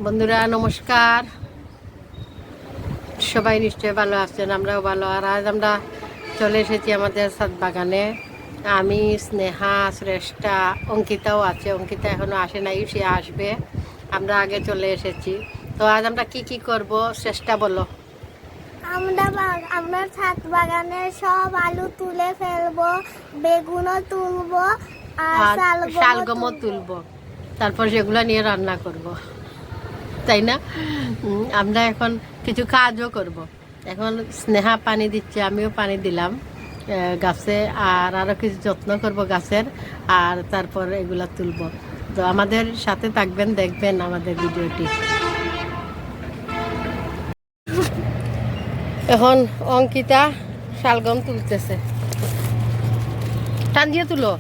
বন্ধুরা নমস্কার, সবাই নিশ্চয়ই ভালো আছেন, আমরাও ভালো। আর আজ আমরা চলে এসেছি আমাদের ছাদ বাগানে। আমি, স্নেহা, শ্রেষ্ঠা, অঙ্কিতাও আছে। অঙ্কিতা এখনো আসে নাই, সে আসবে। আমরা আগে চলে এসেছি। তো আজ আমরা কি করব, শ্রেষ্ঠা বলো। আমরা ছাদ বাগানে সব আলু তুলে ফেলবো, বেগুনও তুলবো আর শালগমও তুলবো, তারপর সেগুলো নিয়ে রান্না করব, তাই না? আমরা এখন কিছু কাজও করব। এখন স্নেহা পানি দিচ্ছে, আমিও পানি দিলাম গাছে, আর আরও কিছু যত্ন করব গাছের, আর তারপর এগুলা তুলব। তো আমাদের সাথে থাকবেন, দেখবেন আমাদের ভিডিওটি। এখন অঙ্কিতা শালগম তুলতেছে। টান দিয়ে তুলো,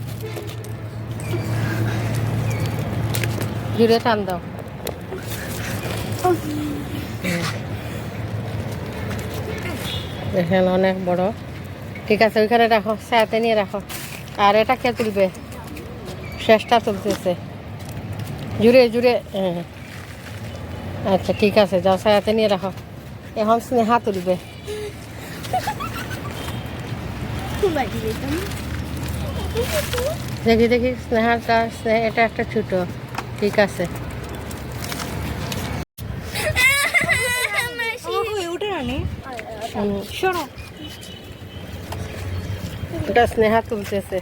জুড়ে টান দাও। দেখেন অনেক বড়। ঠিক আছে, ওইখানে রাখো, ছায়াতে নিয়ে রাখো। আর এটা কে তুলবে? শেষটা তুলতেছে, জুড়ে জুড়ে। হ্যাঁ, আচ্ছা ঠিক আছে, যাও ছায়াতে নিয়ে রাখো। এখন স্নেহা তুলবে। দেখি দেখি স্নেহাটা, এটা একটা ছোট। ঠিক আছে, ওটা স্নেহা তুলতেছে।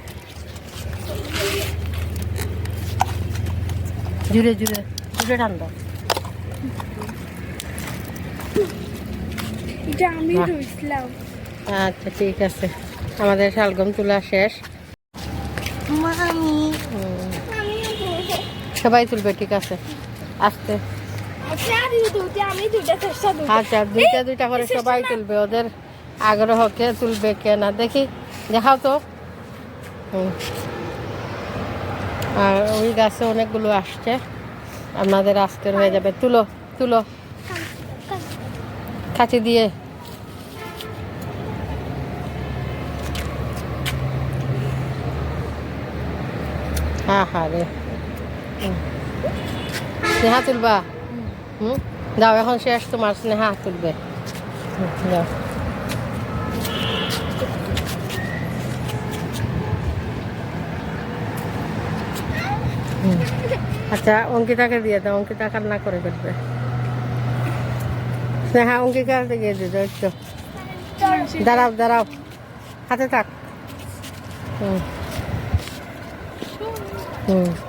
জুড়ে জুড়ে জুড়ে টান দাও। আচ্ছা ঠিক আছে, আমাদের শালগম তোলা শেষ। সবাই তুলবে, ঠিক আছে, আস্তে। আচ্ছা, দুইটা করে সবাই তুলবে। ওদের আগ্রহ, কে তুলবে কে না দেখি, দেখাও তো। আর ওই গাছে অনেকগুলো আসছে, আমাদের আজকের হয়ে যাবে। তুলো তুলো, কাঁচি দিয়ে। হ্যাঁ হ্যাঁ রে, স্নেহা তুলবা? দাও, এখন শেষ তোমার, স্নেহা তুলবে। দাও। আচ্ছা, অঙ্কিতাকে দিয়ে দাও, অঙ্কিতা কান্না করে ফেলবে। স্নেহা অঙ্কিতাকে দিয়ে দিও। একটু দাঁড়াও দাঁড়াও, হাতে থাক।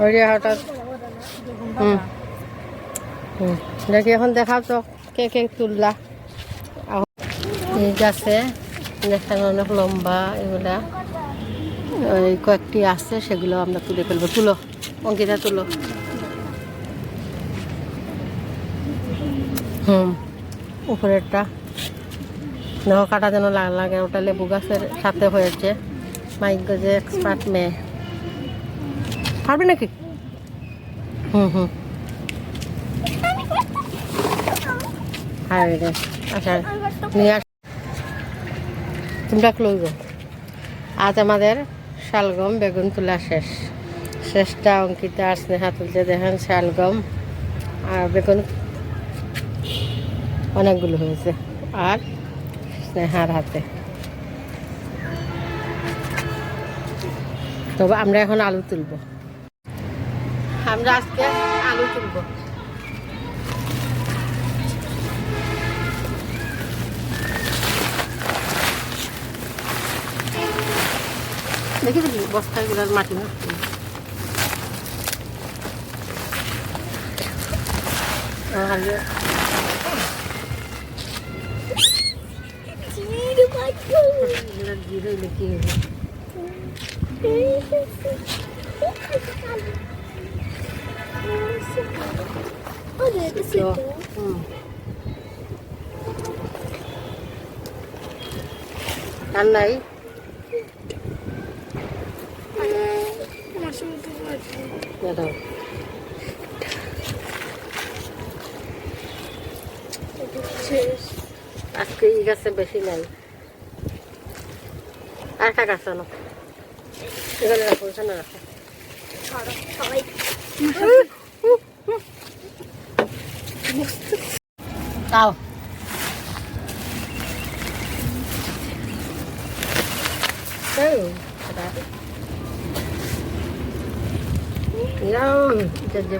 ওই যে হঠাৎ। দেখি এখন দেখাও তো, কে কে তুললা। এই গাছে দেখেন অনেক লম্বা, এগুলা ওই কয়েকটি আছে, সেগুলো আমরা তুলে ফেলবো। তুলো অঙ্কিতা, তুলো। উপরেরটা দেখো, কাটা যেন লাগে। ওটা লেবু গাছের সাথে হয়েছে। মাইক গজে এক্সপার্ট মেয়ে, পারবে নাকি? হ্যাঁ রে, আচ্ছা নিয়ে আস, তোমরা লইব। আজ আমাদের শালগম বেগুন তোলা শেষ। শেষটা অঙ্কিতা আর স্নেহা তুলতে, দেখেন শালগম আর বেগুন অনেকগুলো হয়েছে, আর স্নেহার হাতে। তবে আমরা এখন আলু তুলব। আমরা আজকে আলু তুলব। দেখি দেখি বস্তাগুলোর মাটি না। আর নাই আজকে এই গাছে বেশি নাই। আর একটা গাছ আনো, এখানে রাখো, এখানে রাখো। তাও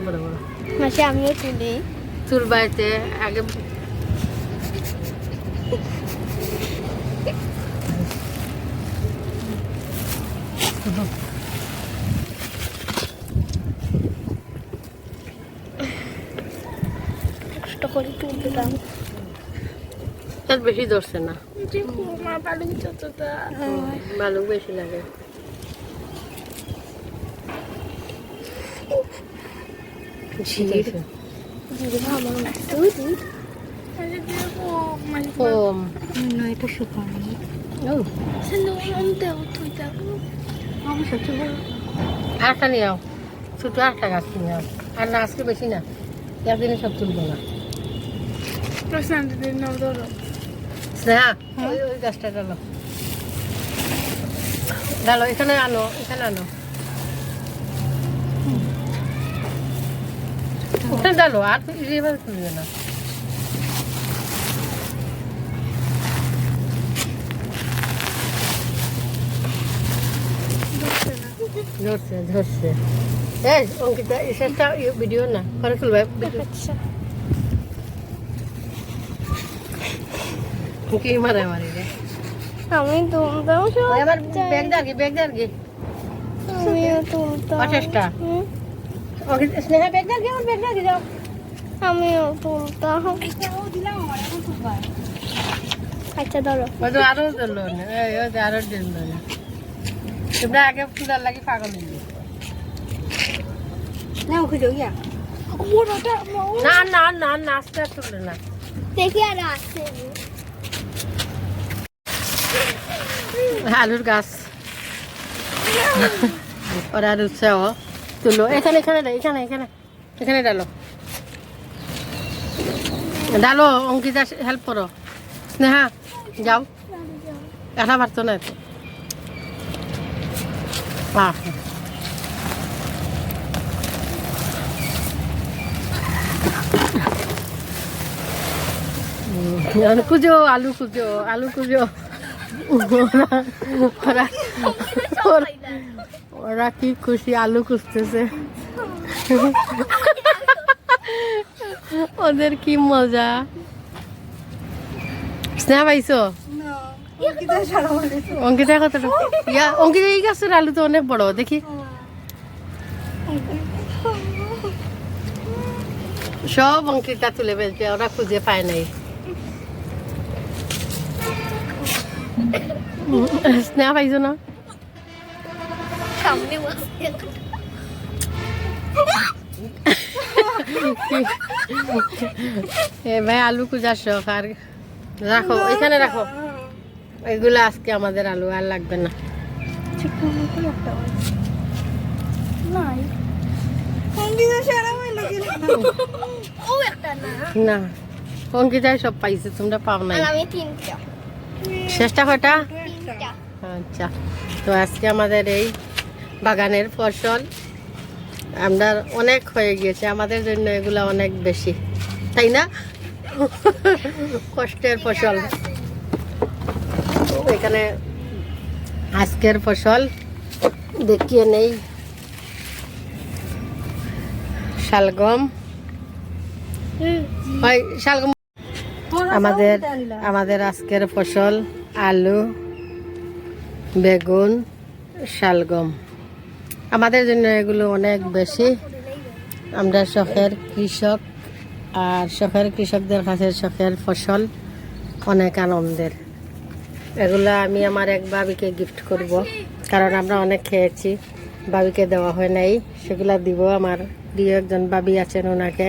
বড় বড় মাসে আমিও তুলি। চুল বাড়িতে আগে কষ্ট করে তুলতাম। তার বেশি ধরছে না, মা বালুক যতটা বালুক বেশি লাগে। কম এটা শুকানো আটটা নিয়ে আও, ছোট আটটা গাছ কিনে আও। আর না আজকে বেশি না, একদিনে সব তুলবো না। স্নেহা ওই ওই গাছটা ডালো, ডালো এখানে আনো, এখানে আনো, ওখানে ডালো। আর এভাবে তুলবে না। ধরছে ধরছে। এই অঙ্কিতা এই শেষটা ভিডিও না পরে তুলবে ভিডিও। কি মারামারি রে। আমি তুলতাম ওই আমার ব্যাগ দাঁড়িয়ে, ব্যাগ দাঁড়িয়ে আমিও তুলতাম। পঞ্চাশটা। অঙ্কিতা স্নেহা ব্যাগ দাঁড়িয়ে, আমার ব্যাগ দাঁড়িয়ে যাও। আমিও তুলতাম। আচ্ছা ধরো। ওই তো আরো ধরলো না, ওই তো আরো ধরলো না। তোমরা আগে পূজার লাগি পাগল হয়ে গেছো। না না না না আস্তে আর তুললে না। দেখি আর আছে আলুর গাছ ওরা আর উৎসাহ তুলো। এখানে এখানে এখানে এখানে এখানে ডালো, ডালো। অঙ্কিতা হেল্প করো। স্নেহা যাও, একা পারতো না তো। খুঁজো আলু, খুঁজো আলু, খুঁজো। ওরা কি খুশি আলু খুঁজতেছে। ওদের কি মজা। স্নেহা পাইছো? অঙ্কিতা কতটা? অঙ্কিতা এই গাছের আলু তো অনেক বড়, দেখি। সব অঙ্কিতা তুলে ফেলছে, ওরা খুঁজে পায় নাই। স্নেহা পাইছো না? সামনে এ ভাই আলু খুঁজার শখ। আর রাখো এখানে রাখো, এগুলো আজকে আমাদের আলু, আর লাগবে না। না অঙ্কিতাই সব পাইছে, তোমরা পাও নাই। আমি তিনটা। শেষটা কয়টা? তিনটা। আচ্ছা, তো আজকে আমাদের এই বাগানের ফসল আমরা অনেক হয়ে গিয়েছে, আমাদের জন্য এগুলা অনেক বেশি, তাই না? কষ্টের ফসল। এখানে আজকের ফসল দেখিয়ে নেই। শালগম, শালগম আমাদের আজকের ফসল আলু, বেগুন, শালগম। আমাদের জন্য এগুলো অনেক বেশি। আমরা শখের কৃষক, আর শখের কৃষকদের কাছে শখের ফসল অনেক আনন্দের। এগুলো আমি আমার এক ভাবিকে গিফট করব, কারণ আমরা অনেক খেয়েছি, ভাবিকে দেওয়া হয় নাই, সেগুলো দিব। আমার প্রিয় একজন ভাবি আছেন, ওনাকে।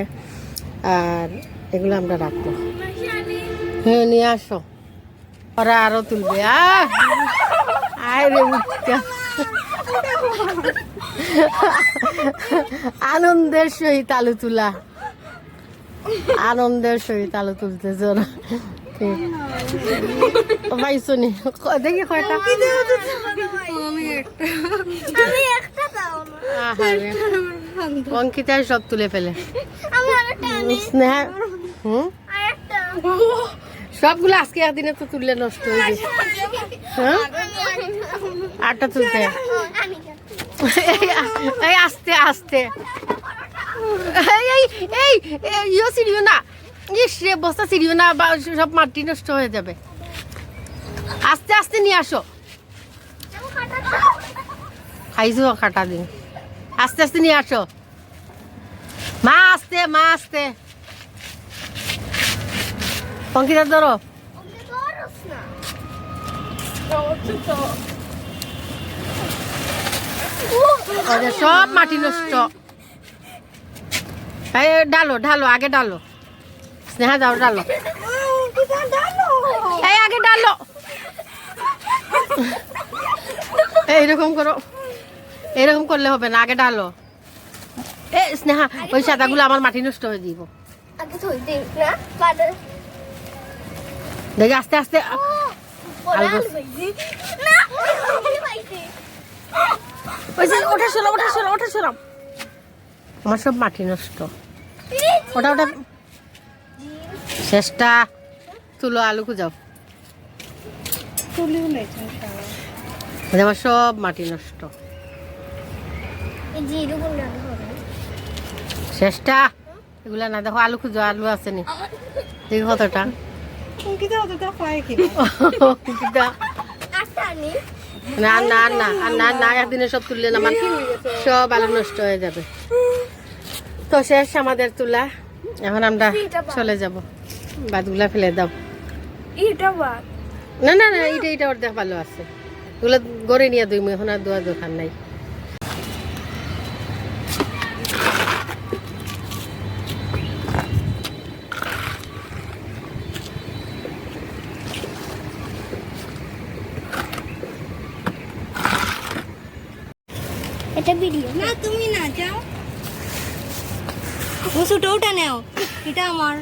আর এগুলো আমরা রাখবো। হ্যাঁ নিয়ে আসো, ওরা আরো তুলবে। আয় রে আনন্দের সহিত আলু তুলা, আনন্দের সহিত আলু তুলতেছে ওরা। পাইছো নি? দেখি কয়টা। অঙ্কিতায় সব তুলে ফেলে। স্নেহা হুম আরেকটা সবগুলো আজকে একদিনে তো তুললে নষ্ট হয়ে যাবে। হ্যাঁ আটটা তুলতে এই আস্তে আস্তে এই এই এই ইয়ে সিঁড়িও না ইস রে বস্তা সিঁড়িও না বা সব মাটি নষ্ট হয়ে যাবে। আস্তে আস্তে নিয়ে আসো। খাইছো কাটা দিন আস্তে আস্তে নিয়ে আসো। মা আস্তে মা আস্তে পঙ্কিতা ধরো। ওদের সব মাটি নষ্ট। এই ডালো ঢালো আগে ডালো স্নেহা যাও ডালো এই আগে ডালো এইরকম করো এরকম করলে হবে না আগে ডালো। এ স্নেহা ওই সাদাগুলো আমার মাটি নষ্ট হয়ে দিব। আগে থই দে না পাড়ে দেখি আস্তে আস্তে বলাল ভাই না ভাইতে ওই যে ওঠা সরাম ওঠা সরাম ওঠা সরাম আমার সব মাটি নষ্ট। ওটা ওটা শেষটা তুলো আলু খুঁজাও আমার সব মাটি নষ্ট। এই জিরো কোন না হবে শেষটা এগুলা না দেখো আলু খুঁজো আলু আছে নি দেখি কতটা অঙ্কিতা অতটা পায় কি অঙ্কিতা আটা নি না না না না না একদিনে সব তুললে না আমার সব আলু নষ্ট হয়ে যাবে। তো শেষ আমাদের তুলা এখন আমরা চলে যাব। বাদগুলা ফেলে দাও। এটা বাদ না না না এটা এটা অর্ধেক ভালো আছে ওগুলো গড়ে নিয়ে দুই এখন আর দোয়া দোকান নাই। এটা ভিডিও না তুমি না যাও ওষুধটা ওটা নেও এটা আমার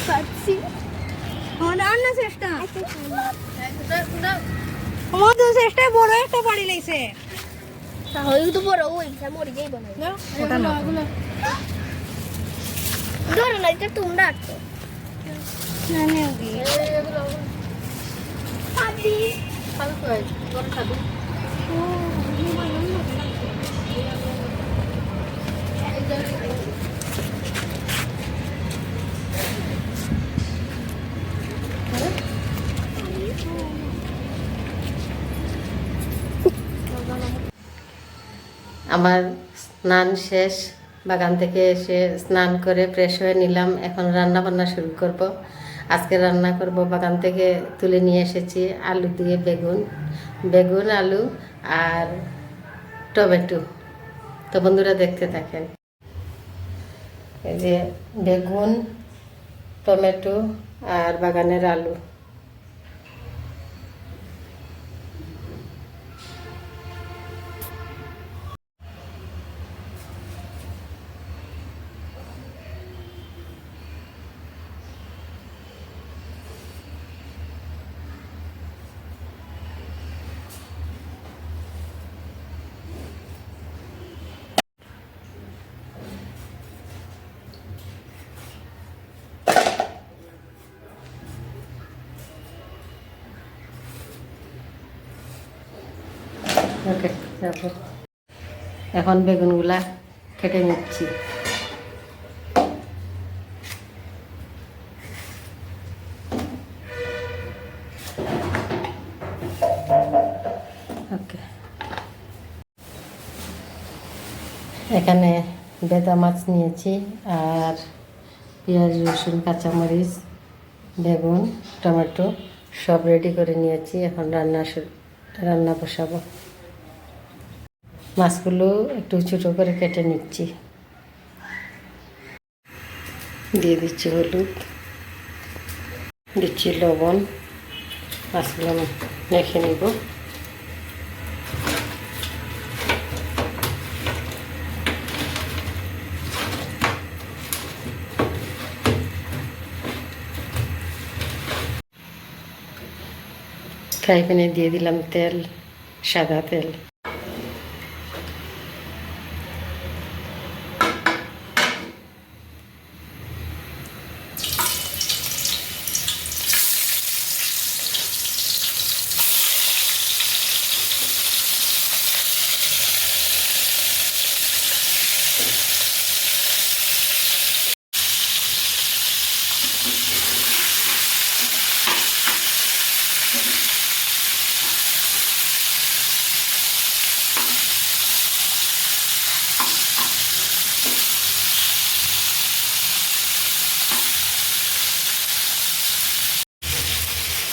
পাচ্ছি আমার রান্না চেষ্টা আমার তো চেষ্টায় বড় একটা বাড়ি লাইছে তাহলে তো বড় ওইটা মরে যাই বানাই ওটা না ধরো না এটা তোমরা আটকো না নেও কি পাবি আমার স্নান শেষ বাগান থেকে এসে স্নান করে ফ্রেশ হয়ে নিলাম। এখন রান্না বান্না শুরু করব। আজকে রান্না করব বাগান থেকে তুলে নিয়ে এসেছি আলু দিয়ে বেগুন বেগুন আলু আর টমেটো। তো বন্ধুরা দেখতে থাকেন। এই যে বেগুন টমেটো আর বাগানের আলু। ওকে তারপর এখন বেগুনগুলা কেটে নিচ্ছি। ওকে এখানে বেদা মাছ নিয়েছি আর পেঁয়াজ রসুন কাঁচামরিচ বেগুন টমেটো সব রেডি করে নিয়েছি। এখন রান্না বসাবো। মাছগুলো একটু ছোটো করে কেটে নিচ্ছি। দিয়ে দিচ্ছি হলুদ দিচ্ছি লবণ মাছগুলো মেখে নিব। ফ্রাই প্যানে দিয়ে দিলাম তেল সাদা তেল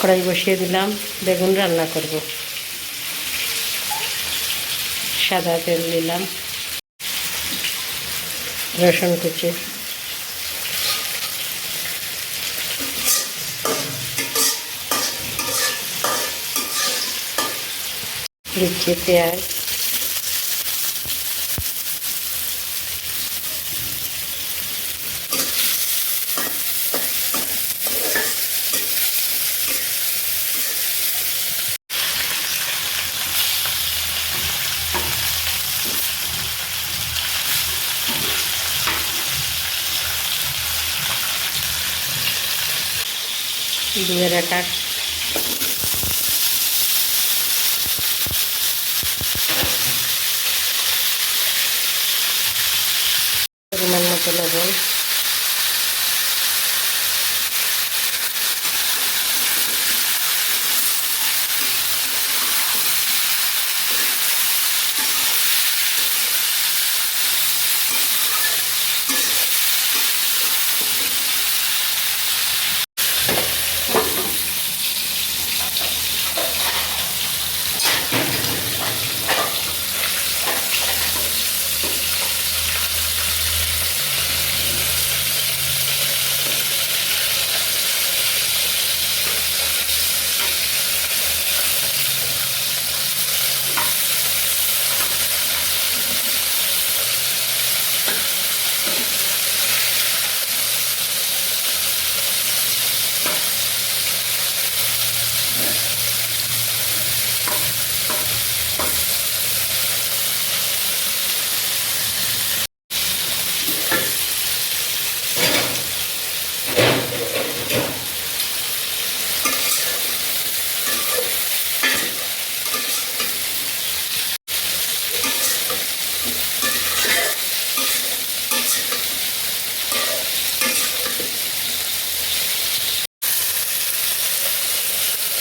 কড়াই বসিয়ে দিলাম, বেগুন রান্না করব। সাদা তেল দিলাম, রসুন কুচি, দিচ্ছি পেঁয়াজ, দিয়ে রাখা পরিমাণ মতো লবণ,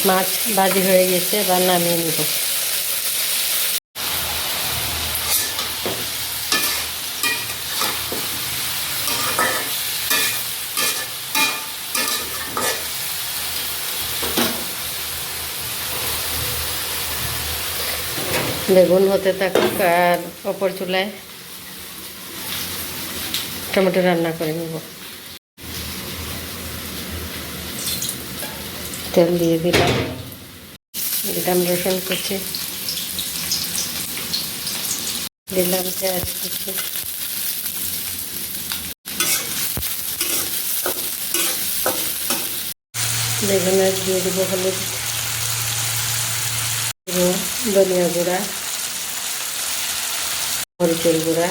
মাছ ভাজি হয়ে গেছে, এবার নামিয়ে নেব। বেগুন হতে থাকুক আর অপর চুলায় টমেটো রান্না করে নেব। তেল দিয়ে দিলাম, রসুন কুচি, দিলাম পেঁয়াজ কুচি, বেগুনে দিয়ে দিব হলুদ, ধনিয়া গুঁড়া, মরিচের গুঁড়া,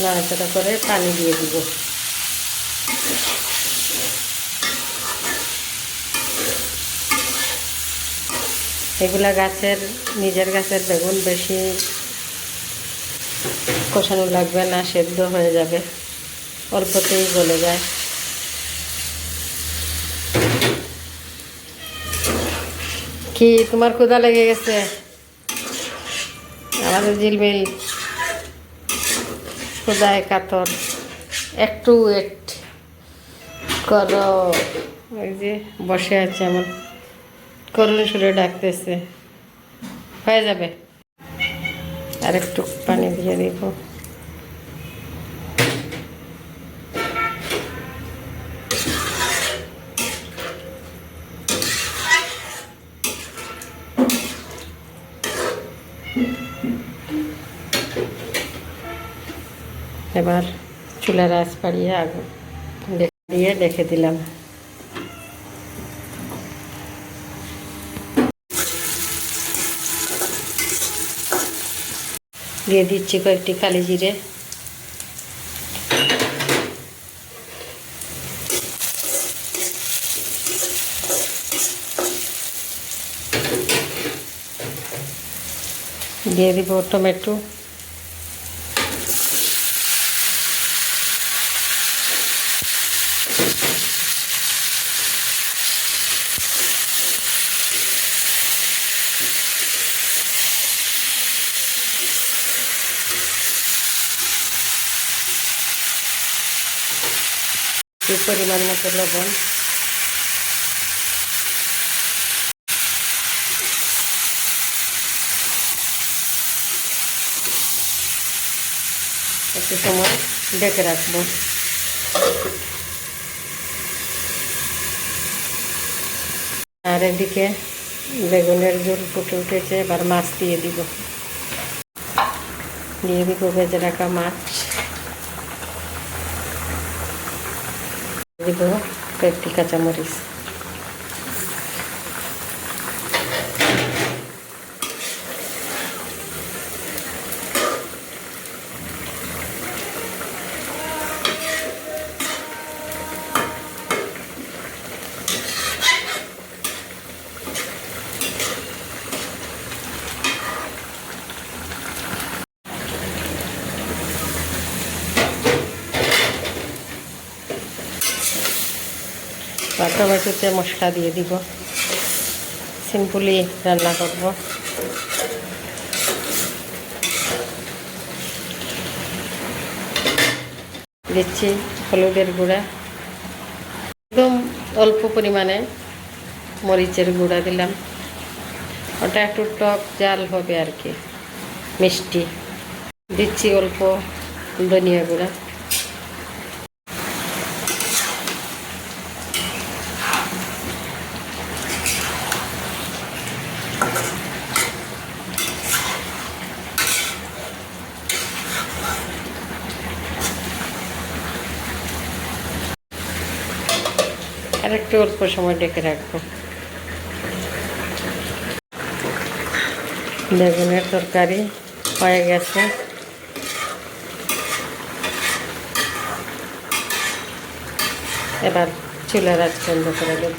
নাড়াচাড়া করে পানি দিয়ে দিব। এগুলা নিজের গাছের বেগুন, বেশি কষানো লাগবে না, সেদ্ধ হয়ে যাবে, অল্পতেই গলে যায়। কি তোমার ক্ষুধা লেগে গেছে? আমাদের ঝিলমিল ক্ষুধায় কাতর, একটু ওয়েট করো। ওই যে বসে আছে, আমার করুণ সুরে ডাকতেছে, হয়ে যাবে। আর একটু পানি দিয়ে দিব। এবার চুলার আঁচ বাড়িয়ে আগুন দিয়ে রেখে দিলাম। দিয়ে দিচ্ছি কয়েকটি কালি জিরে, দিয়ে দিব টমেটো, একটু পরিমাণ মতো লবণ, একটু সময় ঢেকে রাখবো। আর এদিকে বেগুনের ঝোল ফুটে উঠেছে, এবার মাছ দিয়ে দিব ভেজে রাখা মাছ, দিব কয়েকটি কাঁচামরিচ, বা টমেটোতে মশলা দিয়ে দিব। সিম্পলি রান্না করব। দিচ্ছি হলুদের গুঁড়া, একদম অল্প পরিমাণে মরিচের গুঁড়া দিলাম, ওটা একটু টক জাল হবে আর কি, মিষ্টি। দিচ্ছি অল্প ধনিয়া গুঁড়া, আর একটু অল্প সময় ঢেকে রাখবো। বেগুনের তরকারি হয়ে গেছে, এবার চুলার আঁচ বন্ধ করে দেব।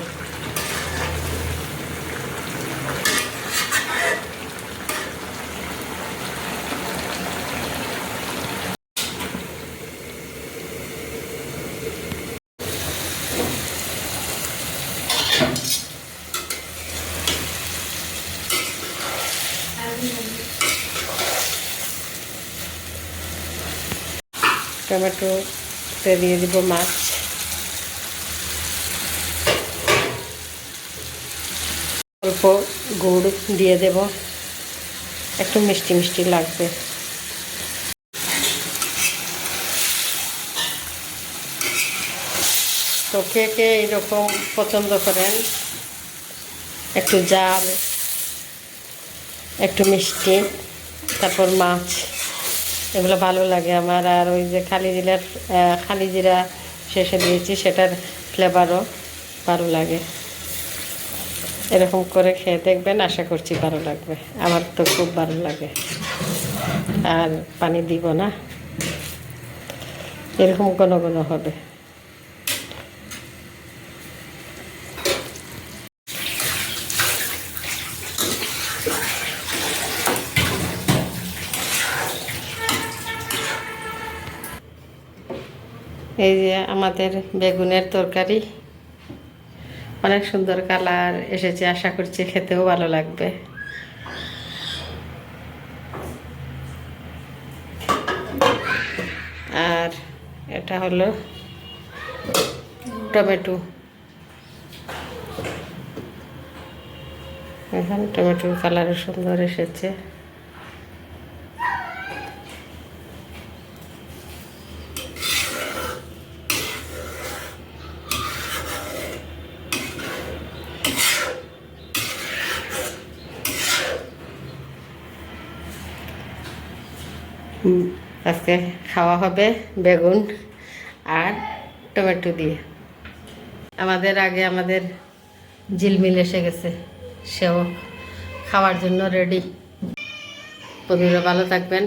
টমেটোতে দিয়ে দিব মাছ, অল্প গুড় দিয়ে দেব, একটু মিষ্টি মিষ্টি লাগবে। তো কে কে এইরকম পছন্দ করেন, একটু জাল, একটু মিষ্টি, তারপর মাছ, এগুলো ভালো লাগে আমার। আর ওই যে খালি জিরা শেষে দিয়েছি, সেটার ফ্লেভারও ভালো লাগে। এরকম করে খেয়ে দেখবেন, আশা করছি ভালো লাগবে। আমার তো খুব ভালো লাগে। আর পানি দিব না, এরকম ঘন ঘন হবে। এই যে আমাদের বেগুনের তরকারি, অনেক সুন্দর কালার এসেছে, আশা করছি খেতেও ভালো লাগবে। আর এটা হলো টমেটো, এখন টমেটোর কালারও সুন্দর এসেছে। আজকে খাওয়া হবে বেগুন আর টমেটো দিয়ে। আমাদের ঝিলমিল এসে গেছে, সেও খাওয়ার জন্য রেডি। বন্ধুরা ভালো থাকবেন,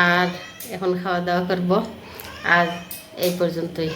আর এখন খাওয়া দাওয়া করব। আর এই পর্যন্তই।